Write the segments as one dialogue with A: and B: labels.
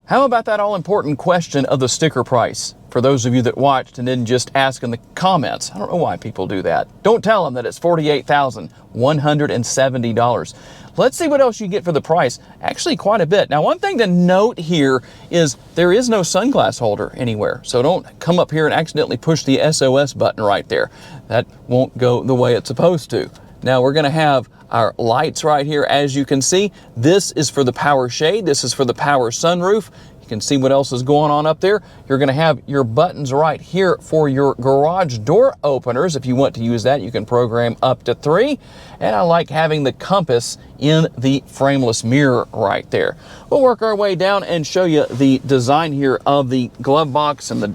A: How about that all-important question of the sticker price? For those of you that watched and didn't just ask in the comments, I don't know why people do that. Don't tell them that it's $48,170. Let's see what else you get for the price. Actually, quite a bit. Now, one thing to note here is there is no sunglass holder anywhere. So don't come up here and accidentally push the SOS button right there. That won't go the way it's supposed to. Now, we're going to have our lights right here. As you can see, this is for the power shade. This is for the power sunroof. You can see what else is going on up there. You're going to have your buttons right here for your garage door openers. If you want to use that, you can program up to 3. And I like having the compass in the frameless mirror right there. We'll work our way down and show you the design here of the glove box and the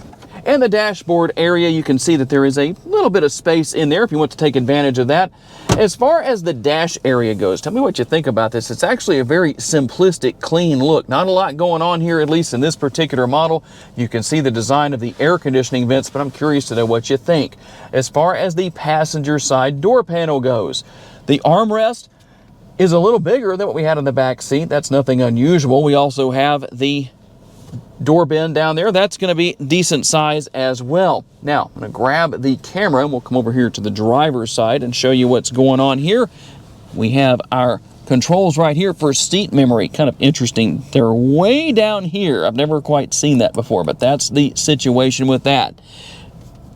A: dashboard area. You can see that there is a little bit of space in there if you want to take advantage of that. As far as the dash area goes, tell me what you think about this. It's actually a very simplistic, clean look. Not a lot going on here, at least in this particular model. You can see the design of the air conditioning vents, but I'm curious to know what you think. As far as the passenger side door panel goes, the armrest is a little bigger than what we had in the back seat. That's nothing unusual. We also have the door bin down there. That's going to be decent size as well. Now, I'm going to grab the camera and we'll come over here to the driver's side and show you what's going on here. We have our controls right here for seat memory. Kind of interesting. They're way down here. I've never quite seen that before, but that's the situation with that.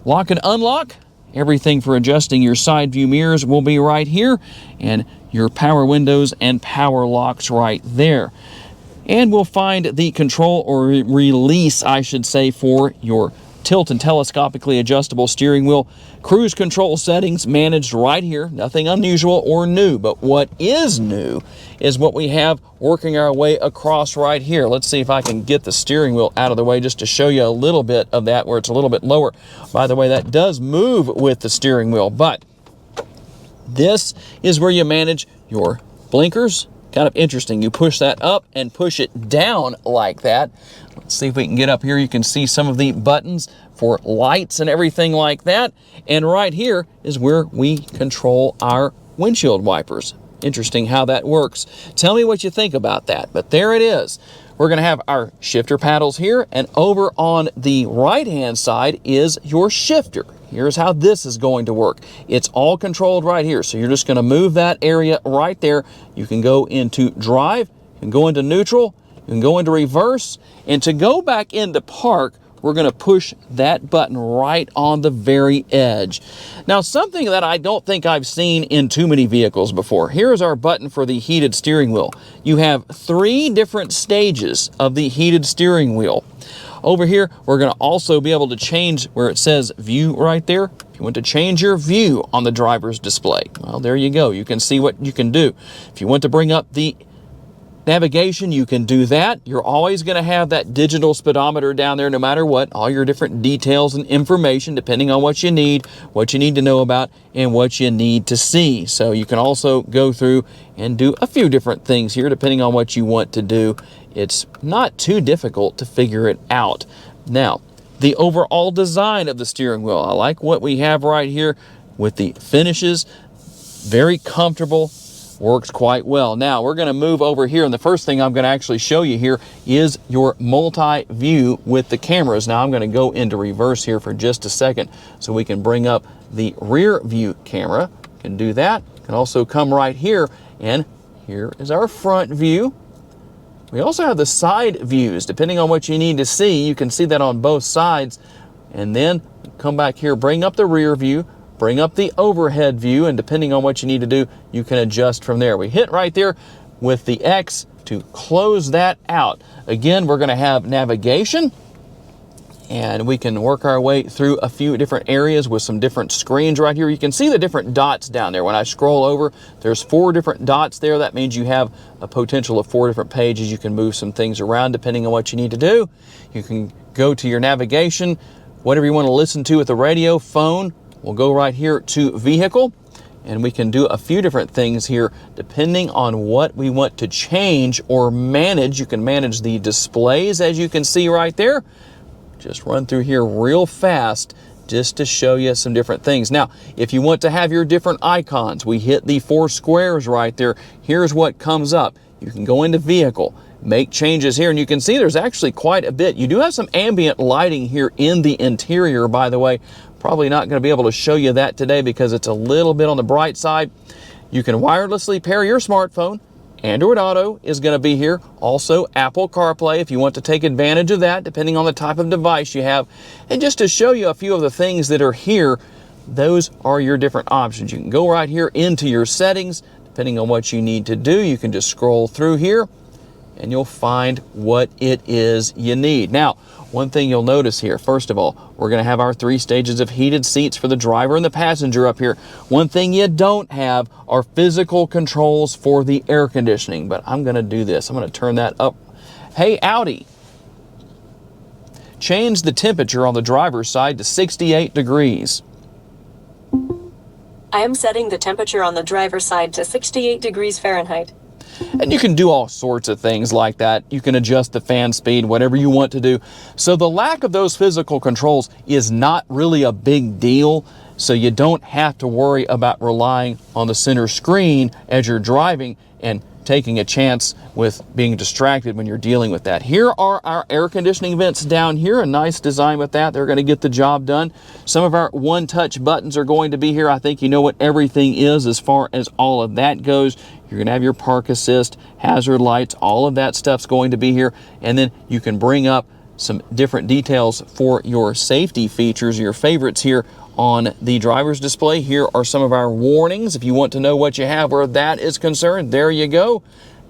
A: Lock and unlock. Everything for adjusting your side view mirrors will be right here, and your power windows and power locks right there. And we'll find the control or release, I should say, for your tilt and telescopically adjustable steering wheel. Cruise control settings managed right here. Nothing unusual or new, but what is new is what we have working our way across right here. Let's see if I can get the steering wheel out of the way just to show you a little bit of that where it's a little bit lower. By the way, that does move with the steering wheel, but this is where you manage your blinkers. Kind of interesting. You push that up and push it down like that. Let's see if we can get up here. You can see some of the buttons for lights and everything like that. And right here is where we control our windshield wipers. Interesting how that works. Tell me what you think about that. But there it is. We're going to have our shifter paddles here, and over on the right-hand side is your shifter. Here's how this is going to work. It's all controlled right here. So you're just going to move that area right there. You can go into drive, you can go into neutral, you can go into reverse, and to go back into park, we're going to push that button right on the very edge. Now, something that I don't think I've seen in too many vehicles before. Here's our button for the heated steering wheel. You have 3 different stages of the heated steering wheel. Over here, we're going to also be able to change where it says view right there. If you want to change your view on the driver's display, well, there you go. You can see what you can do. If you want to bring up the navigation, you can do that. You're always going to have that digital speedometer down there no matter what. All your different details and information depending on what you need to know about, and what you need to see. So you can also go through and do a few different things here depending on what you want to do. It's not too difficult to figure it out. Now, the overall design of the steering wheel. I like what we have right here with the finishes. Very comfortable. Works quite well. Now we're going to move over here, and the first thing I'm going to actually show you here is your multi-view with the cameras. Now I'm going to go into reverse here for just a second so we can bring up the rear view camera. You can do that. You can also come right here, and here is our front view. We also have the side views. Depending on what you need to see, you can see that on both sides. And then come back here, bring up the rear view, bring up the overhead view, and depending on what you need to do, you can adjust from there. We hit right there with the X to close that out. Again, we're going to have navigation, and we can work our way through a few different areas with some different screens right here. You can see the different dots down there. When I scroll over, there's 4 different dots there. That means you have a potential of 4 different pages. You can move some things around depending on what you need to do. You can go to your navigation, whatever you want to listen to with the radio, phone. We'll go right here to vehicle, and we can do a few different things here depending on what we want to change or manage. You can manage the displays, as you can see right there. Just run through here real fast just to show you some different things. Now, if you want to have your different icons, we hit the 4 squares right there. Here's what comes up. You can go into vehicle, make changes here. And you can see there's actually quite a bit. You do have some ambient lighting here in the interior, by the way. Probably not going to be able to show you that today because it's a little bit on the bright side. You can wirelessly pair your smartphone. Android Auto is going to be here. Also Apple CarPlay if you want to take advantage of that, depending on the type of device you have. And just to show you a few of the things that are here, those are your different options. You can go right here into your settings. Depending on what you need to do, you can just scroll through here and you'll find what it is you need. Now, one thing you'll notice here, first of all, we're going to have our 3 stages of heated seats for the driver and the passenger up here. One thing you don't have are physical controls for the air conditioning, but I'm going to do this. I'm going to turn that up. Hey, Audi, change the temperature on the driver's side to 68 degrees.
B: I am setting the temperature on the driver's side to 68 degrees Fahrenheit.
A: And you can do all sorts of things like that. You can adjust the fan speed, whatever you want to do. So the lack of those physical controls is not really a big deal. So you don't have to worry about relying on the center screen as you're driving and taking a chance with being distracted when you're dealing with that. Here are our air conditioning vents down here. A nice design with that. They're going to get the job done. Some of our one-touch buttons are going to be here. I think you know what everything is as far as all of that goes. You're going to have your park assist, hazard lights, all of that stuff's going to be here. And then you can bring up some different details for your safety features, your favorites here on the driver's display. Here are some of our warnings. If you want to know what you have where that is concerned, there you go.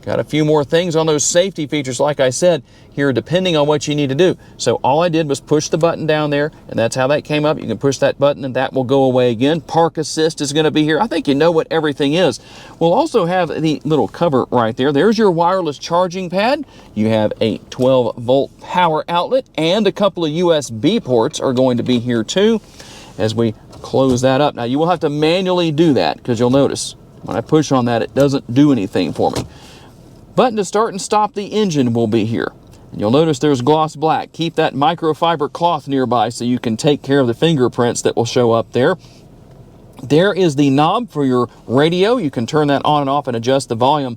A: Got a few more things on those safety features, like I said, here depending on what you need to do. So all I did was push the button down there, and that's how that came up. You can push that button and that will go away again. Park assist is going to be here. I think you know what everything is. We'll also have the little cover right there. There's your wireless charging pad. You have a 12-volt power outlet, and a couple of USB ports are going to be here too as we close that up. Now you will have to manually do that because you'll notice when I push on that, it doesn't do anything for me. Button to start and stop the engine will be here. And you'll notice there's gloss black. Keep that microfiber cloth nearby so you can take care of the fingerprints that will show up there. There is the knob for your radio. You can turn that on and off and adjust the volume.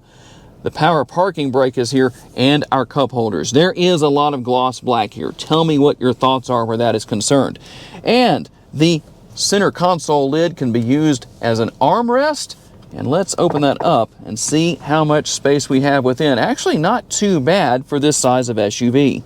A: The power parking brake is here, and our cup holders. There is a lot of gloss black here. Tell me what your thoughts are where that is concerned. And the center console lid can be used as an armrest. And let's open that up and see how much space we have within. Actually, not too bad for this size of SUV.